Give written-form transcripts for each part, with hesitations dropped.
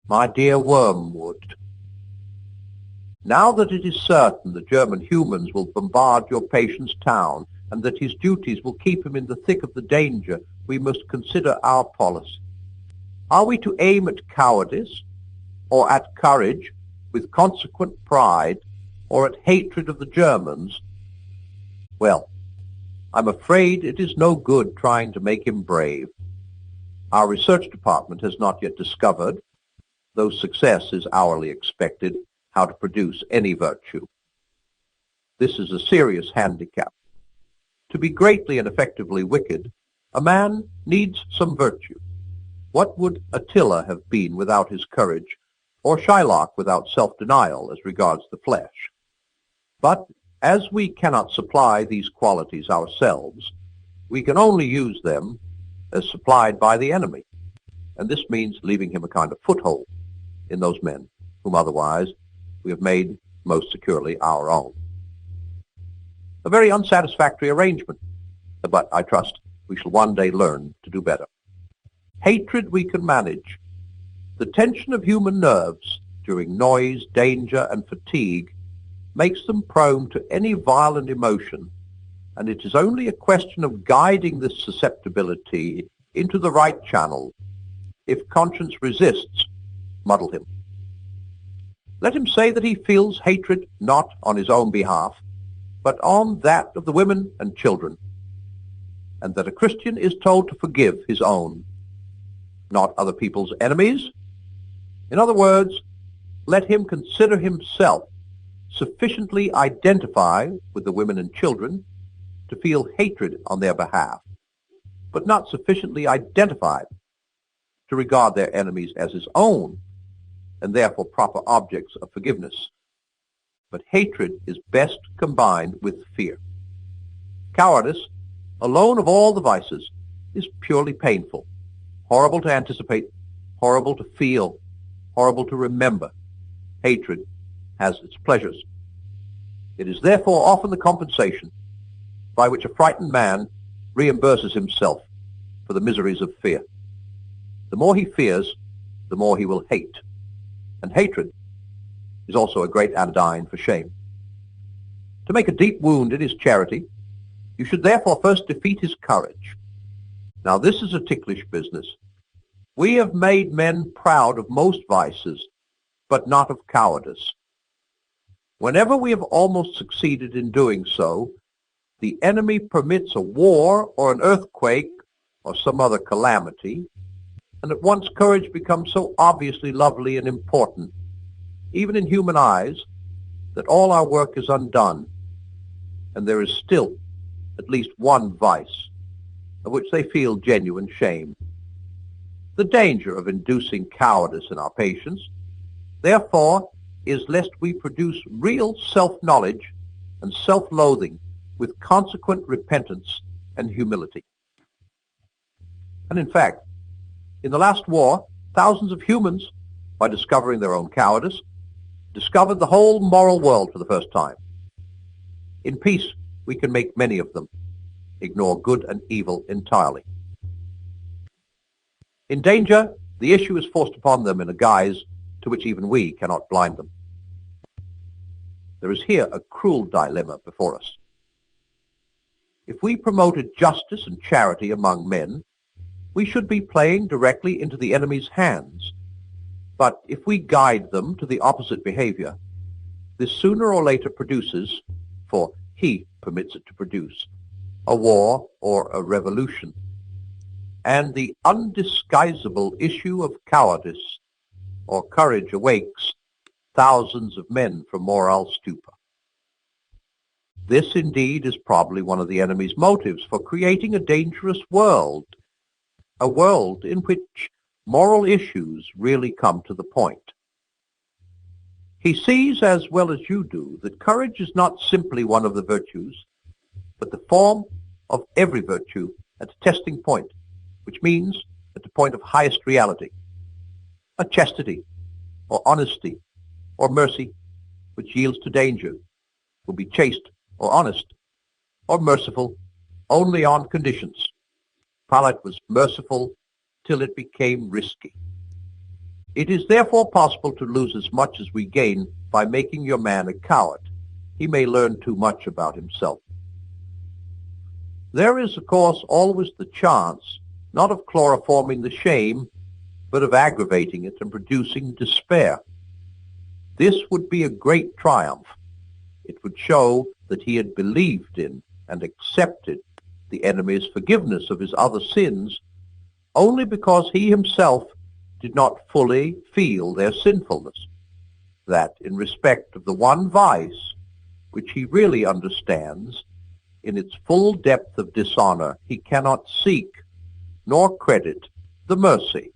My dear Wormwood, now that it is certain the German humans will bombard your patient's town, and that his duties will keep him in the thick of the danger, we must consider our policy. Are we to aim at cowardice, or at courage, with consequent pride, or at hatred of the Germans? Well, I'm afraid it is no good trying to make him brave. Our research department has not yet discovered, though success is hourly expected, how to produce any virtue. This is a serious handicap. To be greatly and effectively wicked, a man needs some virtue. What would Attila have been without his courage, or Shylock without self-denial as regards the flesh? But as we cannot supply these qualities ourselves, we can only use them as supplied by the enemy, and this means leaving him a kind of foothold in those men whom otherwise we have made most securely our own. A very unsatisfactory arrangement, but I trust we shall one day learn to do better. Hatred we can manage. The tension of human nerves during noise, danger, and fatigue makes them prone to any violent emotion, and it is only a question of guiding this susceptibility into the right channel. If conscience resists, muddle him. Let him say that he feels hatred not on his own behalf, but on that of the women and children, and that a Christian is told to forgive his own, not other people's enemies. In other words, let him consider himself sufficiently identified with the women and children to feel hatred on their behalf, but not sufficiently identified to regard their enemies as his own, and therefore proper objects of forgiveness. But hatred is best combined with fear. Cowardice, alone of all the vices, is purely painful, horrible to anticipate, horrible to feel, horrible to remember. Hatred has its pleasures. It is therefore often the compensation by which a frightened man reimburses himself for the miseries of fear. The more he fears, the more he will hate. And hatred is also a great anodyne for shame. To make a deep wound in his charity, you should therefore first defeat his courage. Now this is a ticklish business. We have made men proud of most vices, but not of cowardice. Whenever we have almost succeeded in doing so, the enemy permits a war or an earthquake or some other calamity, and at once courage becomes so obviously lovely and important, even in human eyes, that all our work is undone, and there is still at least one vice of which they feel genuine shame. The danger of inducing cowardice in our patients, therefore, is lest we produce real self-knowledge and self-loathing with consequent repentance and humility. And in fact, in the last war, thousands of humans, by discovering their own cowardice, discovered the whole moral world for the first time. In peace, we can make many of them ignore good and evil entirely. In danger, the issue is forced upon them in a guise to which even we cannot blind them. There is here a cruel dilemma before us. If we promoted justice and charity among men, we should be playing directly into the enemy's hands. But if we guide them to the opposite behavior, this sooner or later produces, for he permits it to produce, a war or a revolution, and the undisguisable issue of cowardice or courage awakes thousands of men from moral stupor. This indeed is probably one of the enemy's motives for creating a dangerous world, a world in which moral issues really come to the point. He sees as well as you do that courage is not simply one of the virtues, but the form of every virtue at a testing point, which means at the point of highest reality. A chastity, or honesty, or mercy, which yields to danger, will be chaste, or honest, or merciful, only on conditions. Pilate was merciful till it became risky. It is therefore possible to lose as much as we gain by making your man a coward. He may learn too much about himself. There is, of course, always the chance, not of chloroforming the shame, but of aggravating it and producing despair. This would be a great triumph. It would show that he had believed in and accepted the enemy's forgiveness of his other sins only because he himself did not fully feel their sinfulness, that in respect of the one vice which he really understands, in its full depth of dishonor, he cannot seek nor credit the mercy.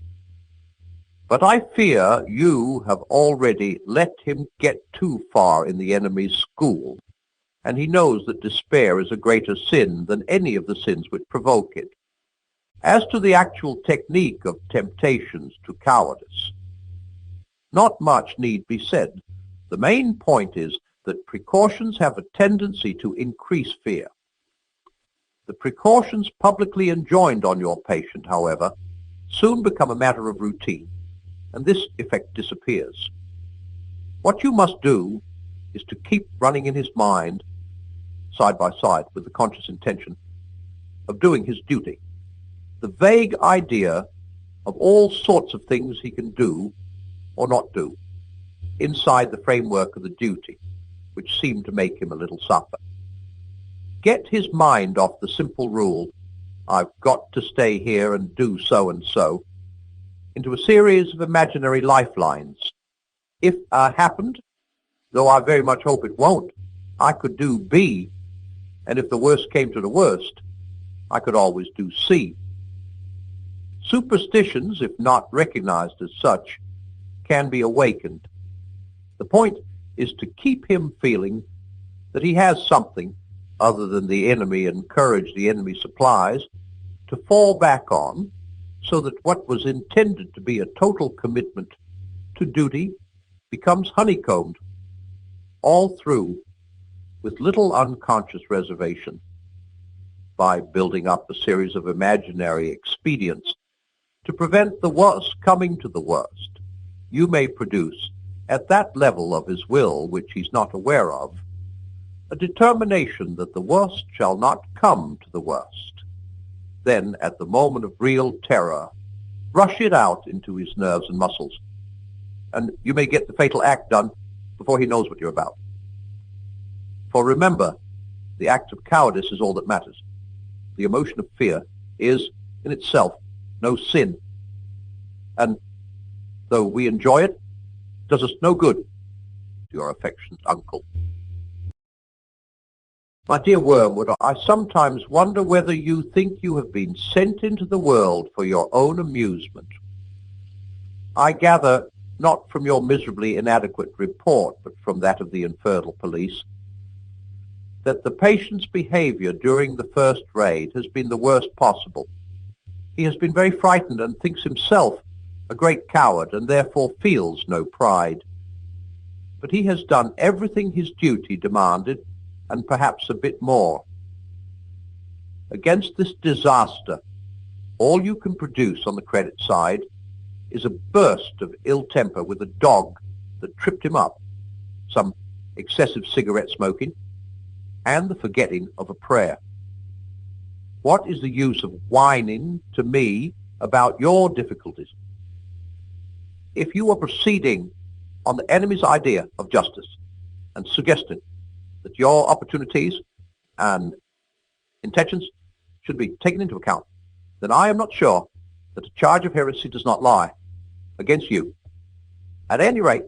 But I fear you have already let him get too far in the enemy's school, and he knows that despair is a greater sin than any of the sins which provoke it. As to the actual technique of temptations to cowardice, not much need be said. The main point is that precautions have a tendency to increase fear. The precautions publicly enjoined on your patient, however, soon become a matter of routine, and this effect disappears. What you must do is to keep running in his mind, side by side with the conscious intention of doing his duty, the vague idea of all sorts of things he can do or not do inside the framework of the duty, which seemed to make him a little suffer. Get his mind off the simple rule, I've got to stay here and do so and so, into a series of imaginary lifelines. If happened, though I very much hope it won't, I could do B, and if the worst came to the worst, I could always do C. Superstitions, if not recognized as such, can be awakened. The point is to keep him feeling that he has something other than the enemy and courage the enemy supplies to fall back on, so that what was intended to be a total commitment to duty becomes honeycombed all through with little unconscious reservation. By building up a series of imaginary expedients to prevent the worst coming to the worst, you may produce, at that level of his will which he's not aware of, a determination that the worst shall not come to the worst. Then, at the moment of real terror, rush it out into his nerves and muscles, and you may get the fatal act done before he knows what you're about. For remember, the act of cowardice is all that matters. The emotion of fear is, in itself, no sin, and though we enjoy it, does us no good. Your affectionate uncle. My dear Wormwood, I sometimes wonder whether you think you have been sent into the world for your own amusement. I gather, not from your miserably inadequate report, but from that of the infernal police, that the patient's behavior during the first raid has been the worst possible. He has been very frightened and thinks himself a great coward and therefore feels no pride. But he has done everything his duty demanded and perhaps a bit more. Against this disaster, all you can produce on the credit side is a burst of ill temper with a dog that tripped him up, some excessive cigarette smoking, and the forgetting of a prayer. What is the use of whining to me about your difficulties? If you are proceeding on the enemy's idea of justice and suggesting that your opportunities and intentions should be taken into account, then I am not sure that a charge of heresy does not lie against you. At any rate,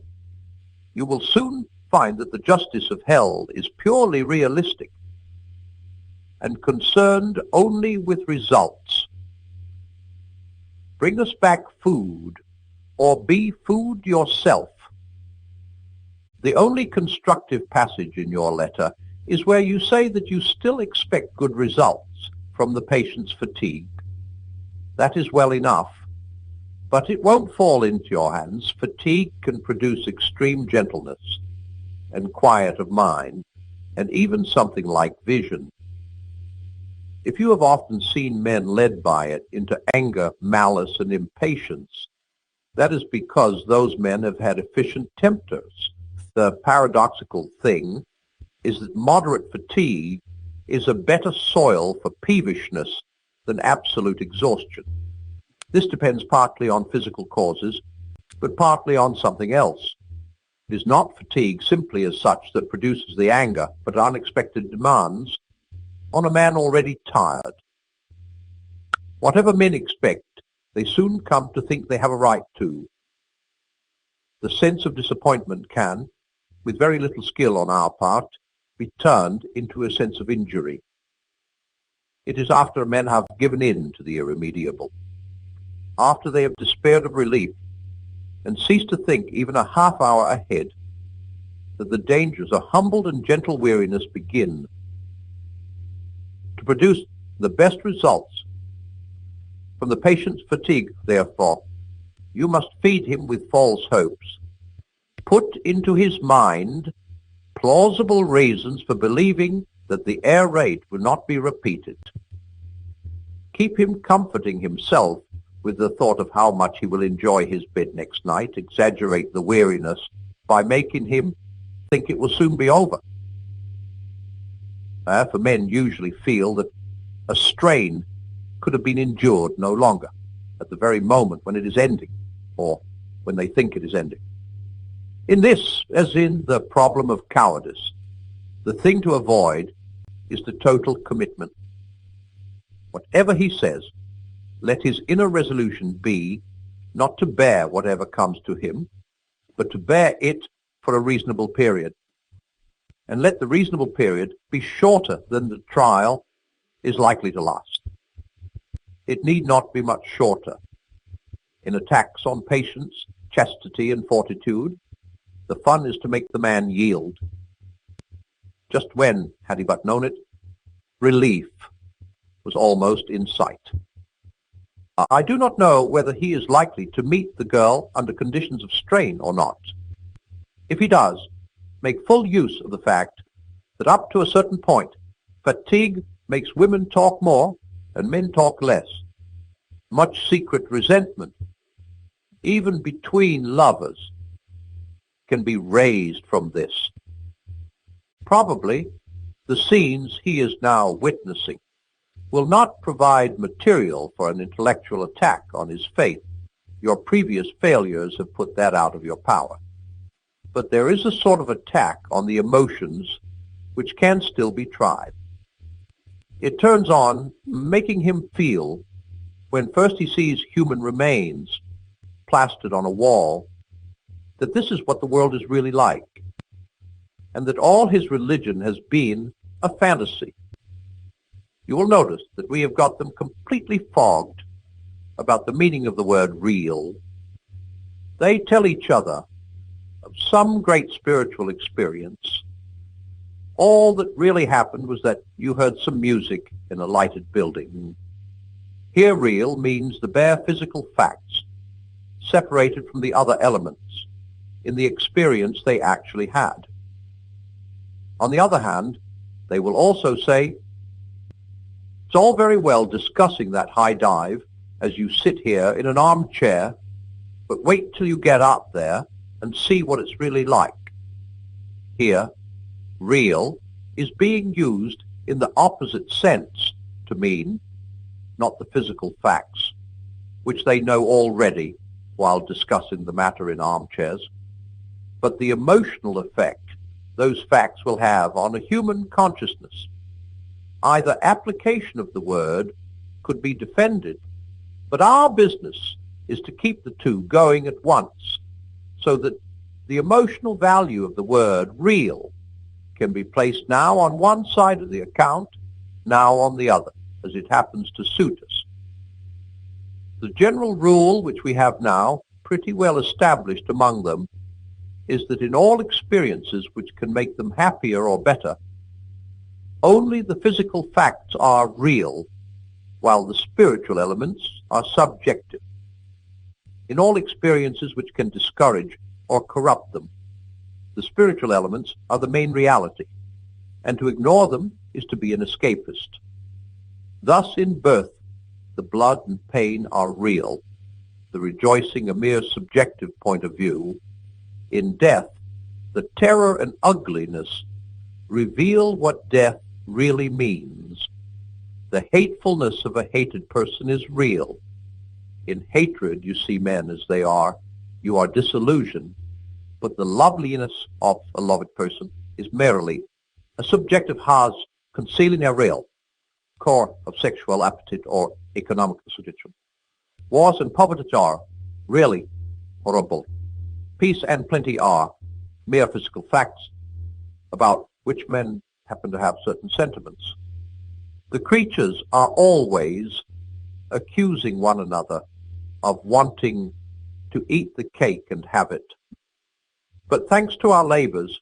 you will soon find that the justice of hell is purely realistic and concerned only with results. Bring us back food, or be food yourself. The only constructive passage in your letter is where you say that you still expect good results from the patient's fatigue. That is well enough, but it won't fall into your hands. Fatigue can produce extreme gentleness and quiet of mind, and even something like vision. If you have often seen men led by it into anger, malice, and impatience, That is because those men have had efficient tempters. The paradoxical thing is that moderate fatigue is a better soil for peevishness than absolute exhaustion. This depends partly on physical causes, but partly on something else. It is not fatigue simply as such that produces the anger, but unexpected demands on a man already tired. Whatever men expect, they soon come to think they have a right to. The sense of disappointment can, with very little skill on our part, be turned into a sense of injury. It is after men have given in to the irremediable, after they have despaired of relief and ceased to think even a half hour ahead, that the dangers of humbled and gentle weariness begin. To produce the best results from the patient's fatigue, therefore, you must feed him with false hopes. Put into his mind plausible reasons for believing that the air raid will not be repeated. Keep him comforting himself with the thought of how much he will enjoy his bed next night. Exaggerate the weariness by making him think it will soon be over. For men usually feel that a strain could have been endured no longer at the very moment when it is ending, or when they think it is ending. In this, as in the problem of cowardice, the thing to avoid is the total commitment. Whatever he says, let his inner resolution be not to bear whatever comes to him, but to bear it for a reasonable period. And let the reasonable period be shorter than the trial is likely to last. It need not be much shorter. In attacks on patience, chastity, and fortitude, the fun is to make the man yield. Just when, had he but known it, relief was almost in sight. I do not know whether he is likely to meet the girl under conditions of strain or not. If he does, make full use of the fact that up to a certain point, fatigue makes women talk more and men talk less. Much secret resentment, even between lovers, can be raised from this. Probably the scenes he is now witnessing will not provide material for an intellectual attack on his faith. Your previous failures have put that out of your power. But there is a sort of attack on the emotions which can still be tried. It turns on making him feel, when first he sees human remains plastered on a wall, that this is what the world is really like, and that all his religion has been a fantasy. You will notice that we have got them completely fogged about the meaning of the word real. They tell each other of some great spiritual experience. All that really happened was that you heard some music in a lighted building. Here real means the bare physical facts, separated from the other elements in the experience they actually had. On the other hand, they will also say, it's all very well discussing that high dive as you sit here in an armchair, but wait till you get up there and see what it's really like. Here, real is being used in the opposite sense to mean not the physical facts, which they know already while discussing the matter in armchairs, but the emotional effect those facts will have on a human consciousness. Either application of the word could be defended, but our business is to keep the two going at once, so that the emotional value of the word real can be placed now on one side of the account, now on the other, as it happens to suit us. The general rule which we have now, pretty well established among them, is that in all experiences which can make them happier or better, only the physical facts are real, while the spiritual elements are subjective. In all experiences which can discourage or corrupt them, the spiritual elements are the main reality, and to ignore them is to be an escapist. Thus in birth, the blood and pain are real, the rejoicing a mere subjective point of view, in death, the terror and ugliness reveal what death really means. The hatefulness of a hated person is real. In hatred, you see men as they are. You are disillusioned. But the loveliness of a loved person is merely a subjective has concealing a real core of sexual appetite or economic suggestion. Wars and poverty are really horrible. Peace and plenty are mere physical facts about which men happen to have certain sentiments. The creatures are always accusing one another of wanting to eat the cake and have it. But thanks to our labors,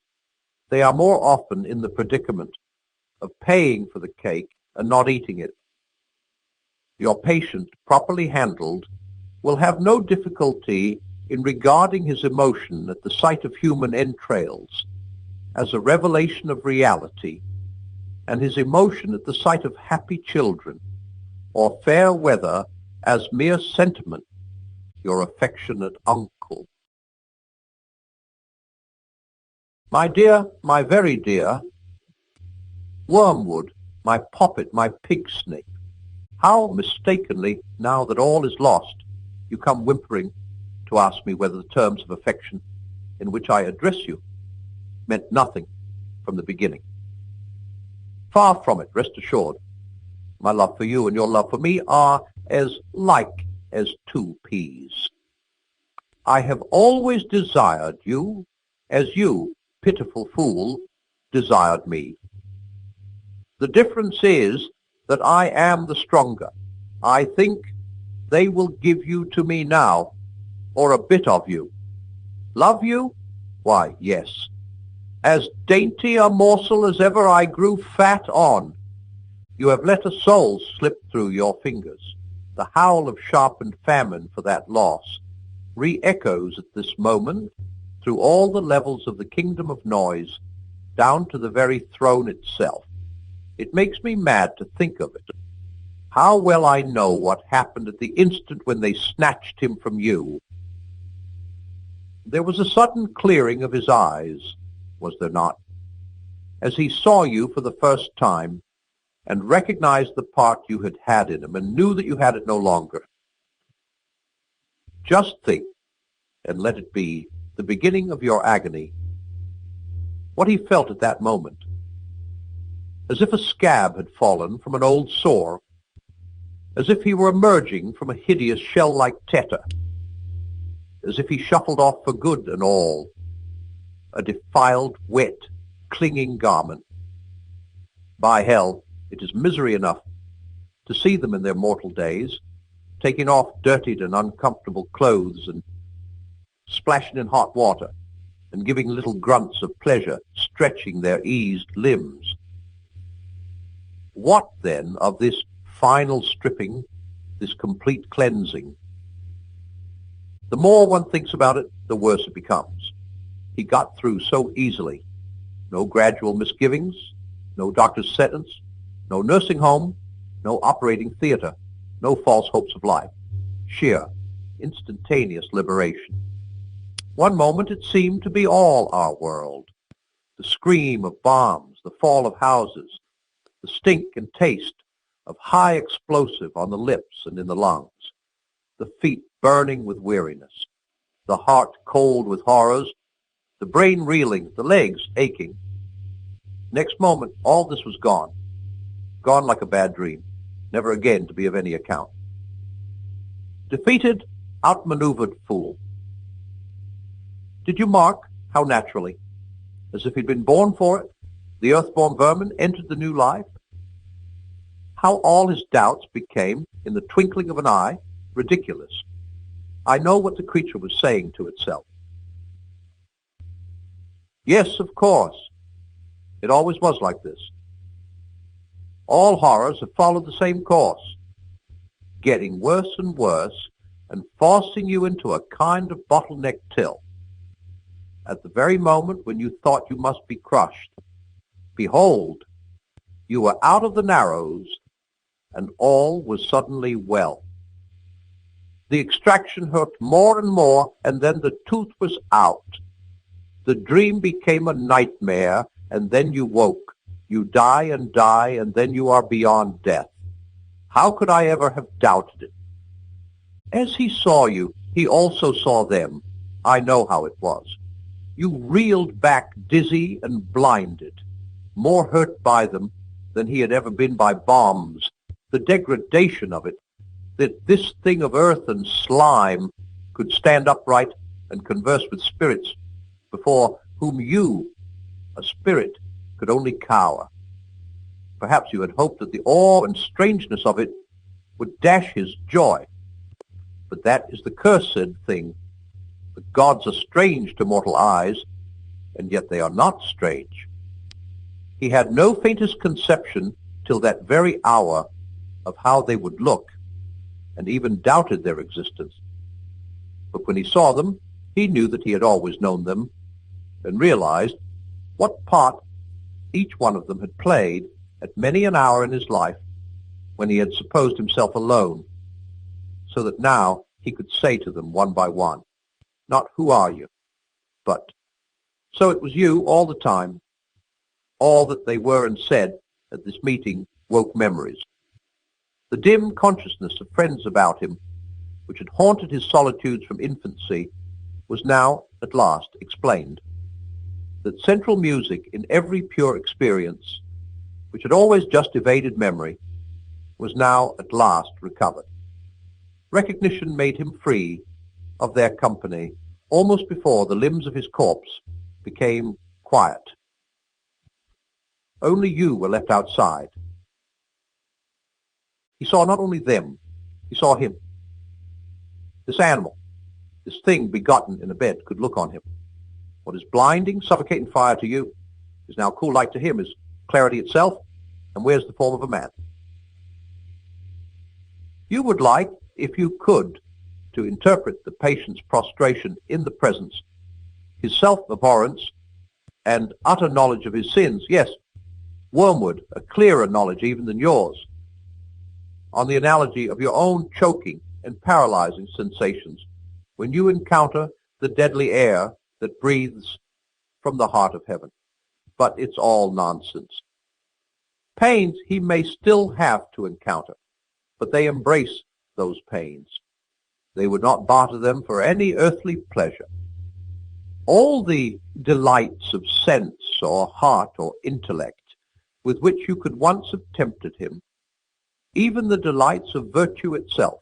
they are more often in the predicament of paying for the cake and not eating it. Your patient, properly handled, will have no difficulty in regarding his emotion at the sight of human entrails as a revelation of reality, and his emotion at the sight of happy children or fair weather as mere sentiment, your affectionate uncle. My dear, my very dear, Wormwood, my poppet, my pig snake, how mistakenly, now that all is lost, you come whimpering to ask me whether the terms of affection in which I address you meant nothing from the beginning. Far from it, rest assured. My love for you and your love for me are as like as two peas. I have always desired you as you, pitiful fool, desired me. The difference is that I am the stronger. I think they will give you to me now, or a bit of you. Love you? Why, yes. As dainty a morsel as ever I grew fat on. You have let a soul slip through your fingers. The howl of sharpened famine for that loss re-echoes at this moment through all the levels of the kingdom of noise, down to the very throne itself. It makes me mad to think of it. How well I know what happened at the instant when they snatched him from you. There was a sudden clearing of his eyes, was there not, as he saw you for the first time and recognized the part you had had in him and knew that you had it no longer. Just think, and let it be the beginning of your agony, what he felt at that moment, as if a scab had fallen from an old sore, as if he were emerging from a hideous shell-like tetter, as if he shuffled off for good and all, a defiled, wet, clinging garment. By hell, it is misery enough to see them in their mortal days, taking off dirtied and uncomfortable clothes and splashing in hot water and giving little grunts of pleasure, stretching their eased limbs. What, then, of this final stripping, this complete cleansing? The more one thinks about it, the worse it becomes. He got through so easily. No gradual misgivings, no doctor's sentence, no nursing home, no operating theater, no false hopes of life. Sheer, instantaneous liberation. One moment it seemed to be all our world. The scream of bombs, the fall of houses, the stink and taste of high explosive on the lips and in the lungs, the feet burning with weariness, the heart cold with horrors, the brain reeling, the legs aching. Next moment, all this was gone, gone like a bad dream, never again to be of any account. Defeated, outmaneuvered fool. Did you mark how naturally, as if he'd been born for it, the earth-born vermin entered the new life? How all his doubts became, in the twinkling of an eye, ridiculous. I know what the creature was saying to itself. Yes, of course. It always was like this. All horrors have followed the same course, getting worse and worse and forcing you into a kind of bottleneck till. At the very moment when you thought you must be crushed, behold, you were out of the narrows and all was suddenly well. The extraction hurt more and more, and then the tooth was out. The dream became a nightmare, and then you woke. You die, and then you are beyond death. How could I ever have doubted it? As he saw you, he also saw them. I know how it was. You reeled back dizzy and blinded, more hurt by them than he had ever been by bombs. The degradation of it, that this thing of earth and slime could stand upright and converse with spirits before whom you, a spirit, could only cower. Perhaps you had hoped that the awe and strangeness of it would dash his joy. But that is the cursed thing. The gods are strange to mortal eyes, and yet they are not strange. He had no faintest conception till that very hour of how they would look, and even doubted their existence. But when he saw them, he knew that he had always known them, and realized what part each one of them had played at many an hour in his life when he had supposed himself alone, so that now he could say to them one by one, not "Who are you?" but "So it was you all the time." All that they were and said at this meeting woke memories. The dim consciousness of friends about him, which had haunted his solitudes from infancy, was now at last explained. That central music in every pure experience, which had always just evaded memory, was now at last recovered. Recognition made him free of their company almost before the limbs of his corpse became quiet. Only you were left outside. He saw not only them, he saw him. This animal, this thing begotten in a bed, could look on him. What is blinding, suffocating fire to you is now cool light to him, is clarity itself, and wears the form of a man. You would like, if you could, to interpret the patient's prostration in the presence, his self-abhorrence, and utter knowledge of his sins. Yes, wormwood, a clearer knowledge even than yours, on the analogy of your own choking and paralyzing sensations when you encounter the deadly air that breathes from the heart of heaven. But it's all nonsense. Pains he may still have to encounter, but they embrace those pains. They would not barter them for any earthly pleasure. All the delights of sense or heart or intellect with which you could once have tempted him, even the delights of virtue itself,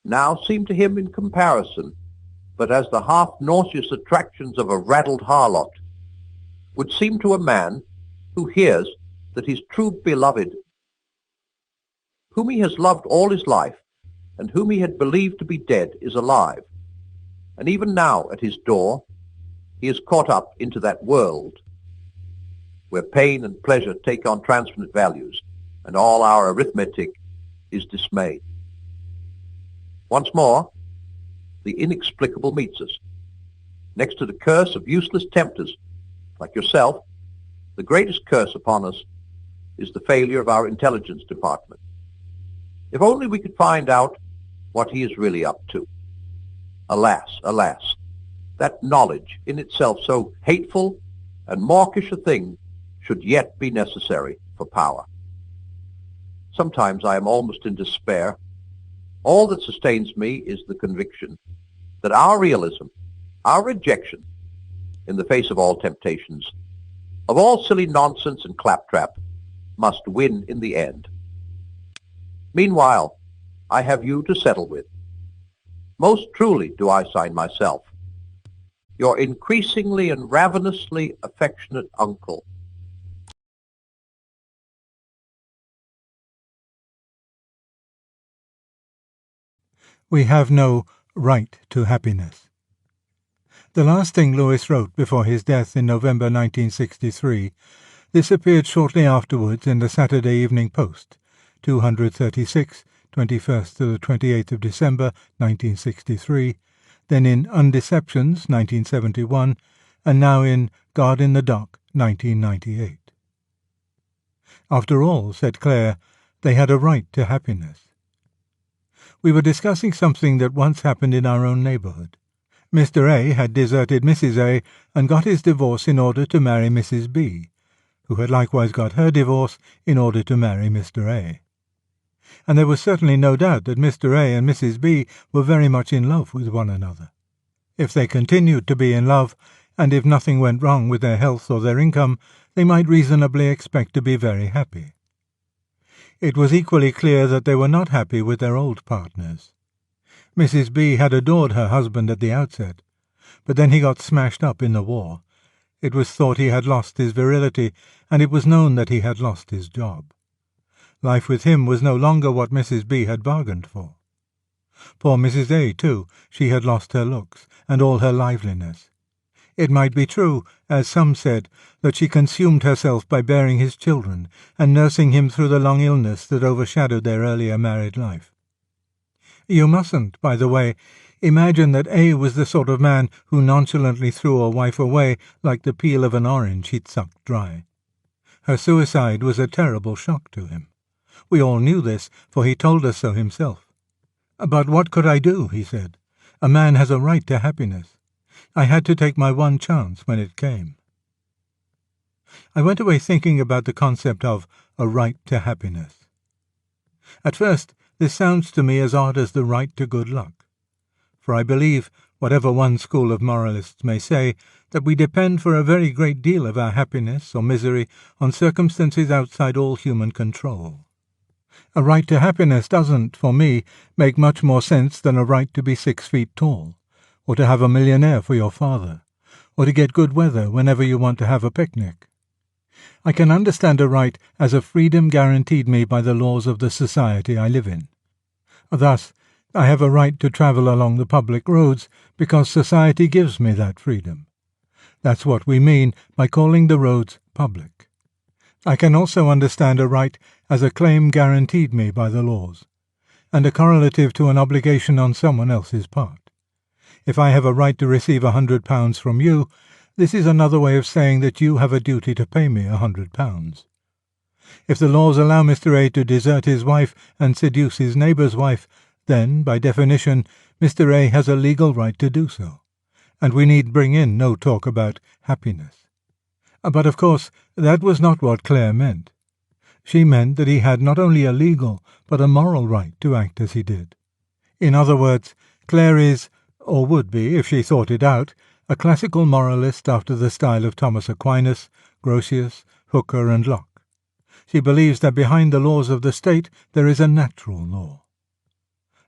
now seem to him in comparison but as the half-nauseous attractions of a raddled harlot would seem to a man who hears that his true beloved, whom he has loved all his life, and whom he had believed to be dead, is alive. And even now at his door, he is caught up into that world where pain and pleasure take on transfinite values, and all our arithmetic is dismayed. Once more, the inexplicable meets us. Next to the curse of useless tempters, like yourself, the greatest curse upon us is the failure of our intelligence department. If only we could find out what he is really up to. Alas, alas, that knowledge, in itself so hateful and mawkish a thing, should yet be necessary for power. Sometimes I am almost in despair. All that sustains me is the conviction that our realism, our rejection, in the face of all temptations, of all silly nonsense and claptrap, must win in the end. Meanwhile, I have you to settle with. Most truly do I sign myself, your increasingly and ravenously affectionate uncle. We have no right to happiness. The last thing Lewis wrote before his death in November 1963, this appeared shortly afterwards in the Saturday Evening Post, 236, 21st to the 28th of December 1963, then in Undeceptions 1971, and now in God in the Dock 1998. After all, said Claire, they had a right to happiness. We were discussing something that once happened in our own neighbourhood. Mr. A had deserted Mrs. A and got his divorce in order to marry Mrs. B, who had likewise got her divorce in order to marry Mr. A. And there was certainly no doubt that Mr. A and Mrs. B were very much in love with one another. If they continued to be in love, and if nothing went wrong with their health or their income, they might reasonably expect to be very happy. It was equally clear that they were not happy with their old partners. Mrs. B had adored her husband at the outset, but then he got smashed up in the war. It was thought he had lost his virility, and it was known that he had lost his job. Life with him was no longer what Mrs. B had bargained for. Poor Mrs. A, too, she had lost her looks, and all her liveliness. It might be true, as some said, that she consumed herself by bearing his children, and nursing him through the long illness that overshadowed their earlier married life. You mustn't, by the way, imagine that A was the sort of man who nonchalantly threw a wife away like the peel of an orange he'd sucked dry. Her suicide was a terrible shock to him. We all knew this, for he told us so himself. "But what could I do?" he said. "A man has a right to happiness. I had to take my one chance when it came." I went away thinking about the concept of a right to happiness. At first, this sounds to me as odd as the right to good luck. For I believe, whatever one school of moralists may say, that we depend for a very great deal of our happiness or misery on circumstances outside all human control. A right to happiness doesn't, for me, make much more sense than a right to be 6 feet tall, or to have a millionaire for your father, or to get good weather whenever you want to have a picnic. I can understand a right as a freedom guaranteed me by the laws of the society I live in. Thus, I have a right to travel along the public roads because society gives me that freedom. That's what we mean by calling the roads public. I can also understand a right as a claim guaranteed me by the laws, and a correlative to an obligation on someone else's part. If I have a right to receive £100 from you, this is another way of saying that you have a duty to pay me £100. If the laws allow Mr. A to desert his wife and seduce his neighbour's wife, then, by definition, Mr. A has a legal right to do so, and we need bring in no talk about happiness. But, of course, that was not what Claire meant. She meant that he had not only a legal but a moral right to act as he did. In other words, Claire is, or would be if she thought it out, a classical moralist after the style of Thomas Aquinas, Grotius, Hooker and Locke. She believes that behind the laws of the state there is a natural law.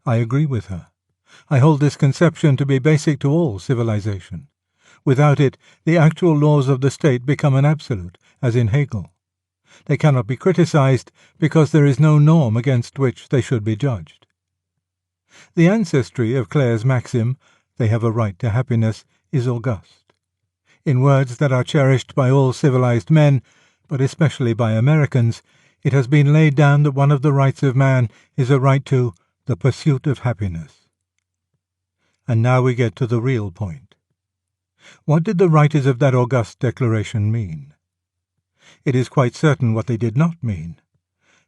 I agree with her. I hold this conception to be basic to all civilization. Without it, the actual laws of the state become an absolute, as in Hegel. They cannot be criticized because there is no norm against which they should be judged. The ancestry of Claire's maxim, "They have a right to happiness," is august. In words that are cherished by all civilized men, but especially by Americans, it has been laid down that one of the rights of man is a right to the pursuit of happiness. And now we get to the real point. What did the writers of that august declaration mean? It is quite certain what they did not mean.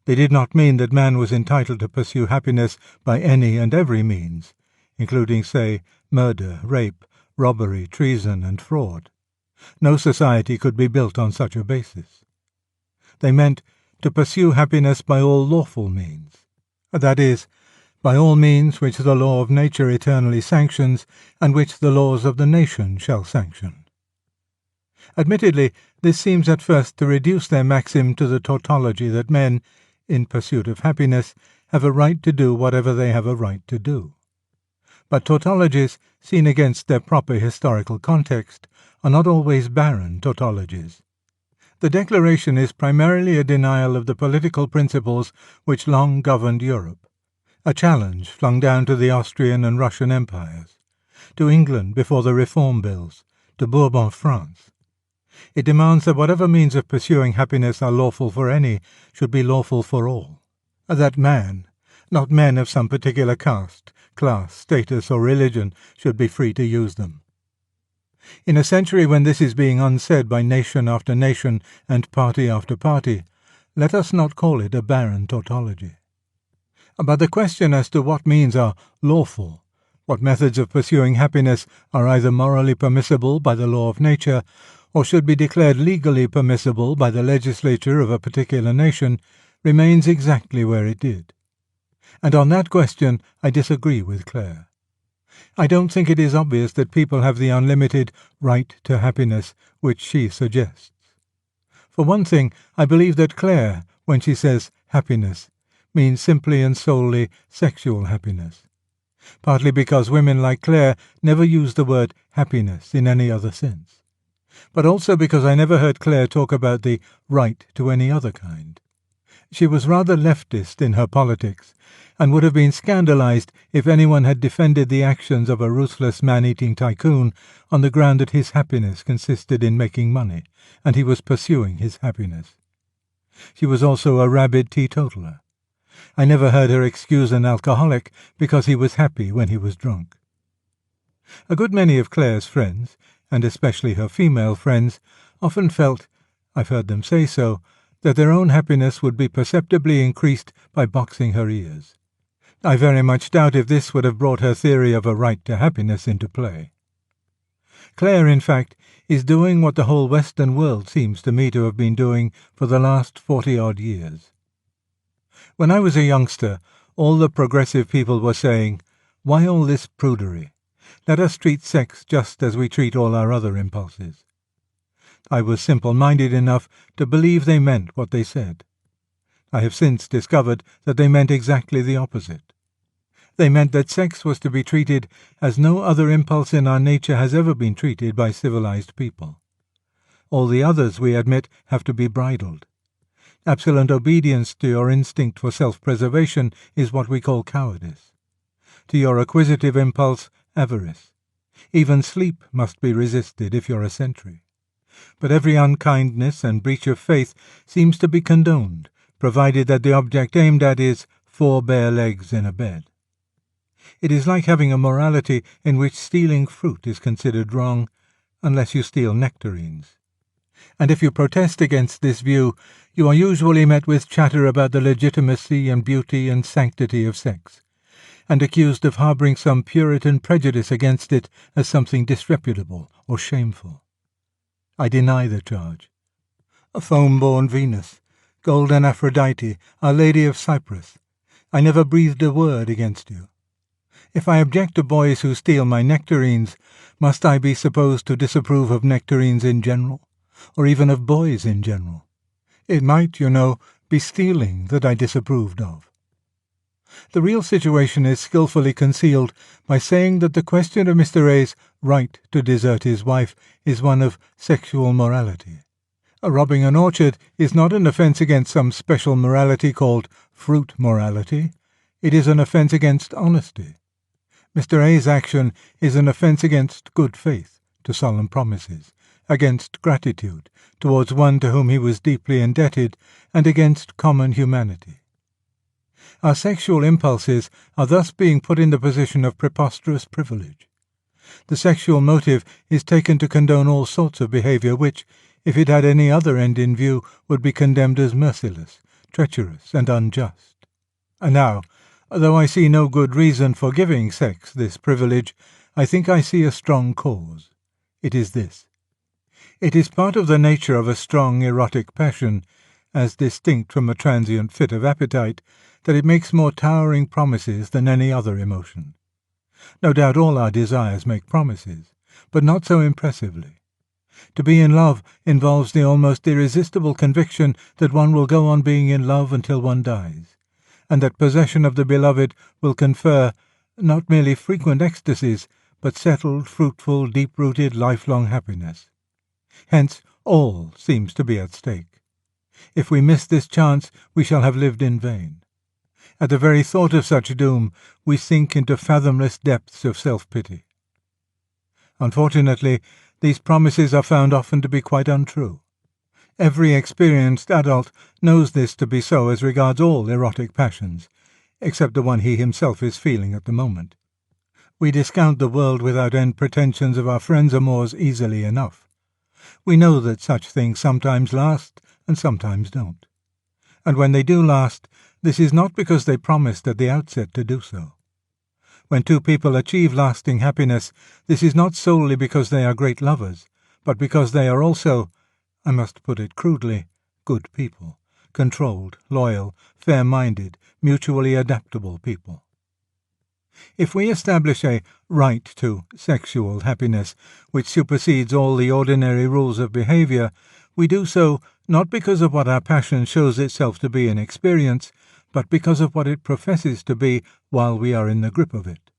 They did not mean that man was entitled to pursue happiness by any and every means, including, say, murder, rape, robbery, treason, and fraud. No society could be built on such a basis. They meant to pursue happiness by all lawful means, that is, by all means which the law of nature eternally sanctions, and which the laws of the nation shall sanction. Admittedly, this seems at first to reduce their maxim to the tautology that men, in pursuit of happiness, have a right to do whatever they have a right to do. But tautologies, seen against their proper historical context, are not always barren tautologies. The Declaration is primarily a denial of the political principles which long governed Europe, a challenge flung down to the Austrian and Russian empires, to England before the Reform Bills, to Bourbon France. It demands that whatever means of pursuing happiness are lawful for any should be lawful for all, that man, not men of some particular caste, class, status, or religion, should be free to use them. In a century when this is being unsaid by nation after nation and party after party, let us not call it a barren tautology. But the question as to what means are lawful, what methods of pursuing happiness are either morally permissible by the law of nature, or should be declared legally permissible by the legislature of a particular nation, remains exactly where it did. And on that question I disagree with Clare. I don't think it is obvious that people have the unlimited right to happiness which she suggests. For one thing, I believe that Clare, when she says happiness, means simply and solely sexual happiness, partly because women like Clare never use the word happiness in any other sense, but also because I never heard Clare talk about the right to any other kind. She was rather leftist in her politics, and would have been scandalized if anyone had defended the actions of a ruthless man-eating tycoon on the ground that his happiness consisted in making money, and he was pursuing his happiness. She was also a rabid teetotaler. I never heard her excuse an alcoholic because he was happy when he was drunk. A good many of Clare's friends, and especially her female friends, often felt, I've heard them say so, that their own happiness would be perceptibly increased by boxing her ears. I very much doubt if this would have brought her theory of a right to happiness into play. Clare, in fact, is doing what the whole Western world seems to me to have been doing for the last 40-odd years. When I was a youngster, all the progressive people were saying, "Why all this prudery? Let us treat sex just as we treat all our other impulses." I was simple-minded enough to believe they meant what they said. I have since discovered that they meant exactly the opposite. They meant that sex was to be treated as no other impulse in our nature has ever been treated by civilized people. All the others, we admit, have to be bridled. Absolute obedience to your instinct for self-preservation is what we call cowardice. To your acquisitive impulse, avarice. Even sleep must be resisted if you're a sentry. But every unkindness and breach of faith seems to be condoned, provided that the object aimed at is 4 bare legs in a bed. It is like having a morality in which stealing fruit is considered wrong, unless you steal nectarines. And if you protest against this view, you are usually met with chatter about the legitimacy and beauty and sanctity of sex, and accused of harbouring some Puritan prejudice against it as something disreputable or shameful. I deny the charge. A foam-born Venus, golden Aphrodite, Our Lady of Cyprus, I never breathed a word against you. If I object to boys who steal my nectarines, must I be supposed to disapprove of nectarines in general, or even of boys in general? It might, you know, be stealing that I disapproved of. The real situation is skilfully concealed by saying that the question of Mr. A's right to desert his wife is one of sexual morality. Robbing an orchard is not an offence against some special morality called fruit morality. It is an offence against honesty. Mr. A's action is an offence against good faith, to solemn promises, against gratitude towards one to whom he was deeply indebted, and against common humanity. Our sexual impulses are thus being put in the position of preposterous privilege. The sexual motive is taken to condone all sorts of behaviour which, if it had any other end in view, would be condemned as merciless, treacherous, and unjust. And now, though I see no good reason for giving sex this privilege, I think I see a strong cause. It is this. It is part of the nature of a strong erotic passion, as distinct from a transient fit of appetite, that it makes more towering promises than any other emotion. No doubt all our desires make promises, but not so impressively. To be in love involves the almost irresistible conviction that one will go on being in love until one dies, and that possession of the beloved will confer not merely frequent ecstasies, but settled, fruitful, deep-rooted, lifelong happiness. Hence all seems to be at stake. If we miss this chance, we shall have lived in vain. At the very thought of such doom, we sink into fathomless depths of self-pity. Unfortunately, these promises are found often to be quite untrue. Every experienced adult knows this to be so as regards all erotic passions, except the one he himself is feeling at the moment. We discount the world without end pretensions of our friends' amours easily enough. We know that such things sometimes last and sometimes don't. And when they do last, This is not because they promised at the outset to do so. When two people achieve lasting happiness, this is not solely because they are great lovers, but because they are also, I must put it crudely, good people, controlled, loyal, fair-minded, mutually adaptable people. If we establish a right to sexual happiness which supersedes all the ordinary rules of behavior, we do so not because of what our passion shows itself to be in experience, but because of what it professes to be while we are in the grip of it.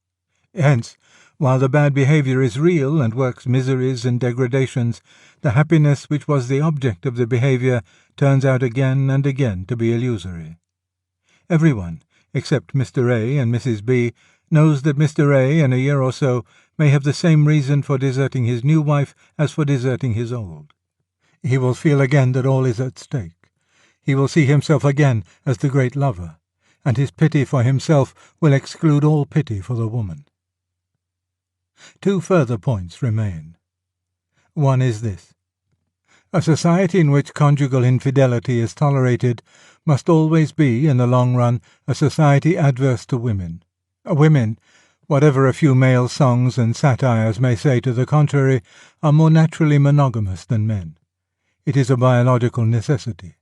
Hence, while the bad behavior is real and works miseries and degradations, the happiness which was the object of the behavior turns out again and again to be illusory. Everyone, except Mr. A and Mrs. B, knows that Mr. A in a year or so may have the same reason for deserting his new wife as for deserting his old. He will feel again that all is at stake. He will see himself again as the great lover, and his pity for himself will exclude all pity for the woman. Two further points remain. One is this. A society in which conjugal infidelity is tolerated must always be, in the long run, a society adverse to women. Women, whatever a few male songs and satires may say to the contrary, are more naturally monogamous than men. It is a biological necessity.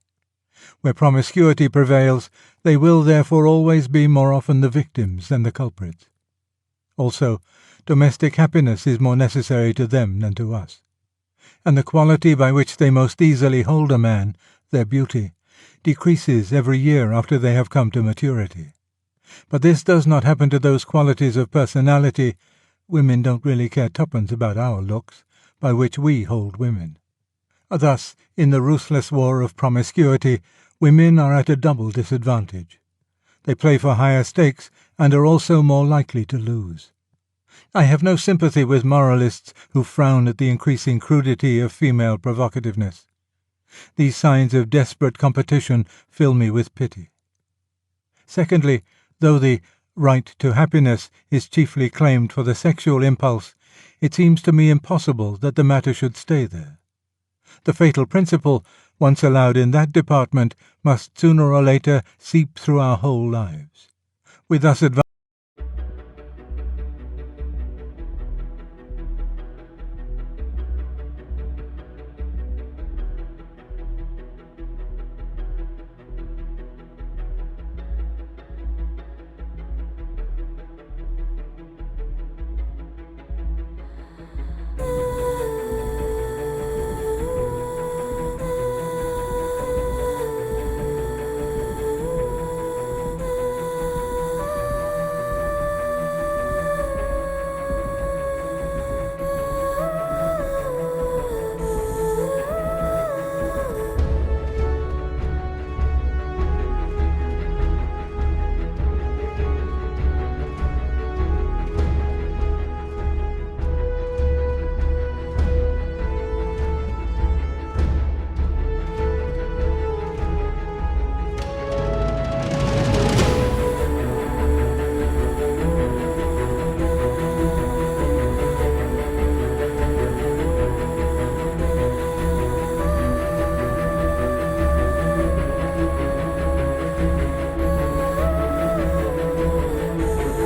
Where promiscuity prevails, they will therefore always be more often the victims than the culprits. Also, domestic happiness is more necessary to them than to us. And the quality by which they most easily hold a man, their beauty, decreases every year after they have come to maturity. But this does not happen to those qualities of personality — women don't really care twopence about our looks — by which we hold women. Thus, in the ruthless war of promiscuity, women are at a double disadvantage. They play for higher stakes and are also more likely to lose. I have no sympathy with moralists who frown at the increasing crudity of female provocativeness. These signs of desperate competition fill me with pity. Secondly, though the right to happiness is chiefly claimed for the sexual impulse, it seems to me impossible that the matter should stay there. The fatal principle, once allowed in that department, must sooner or later seep through our whole lives. We thus advance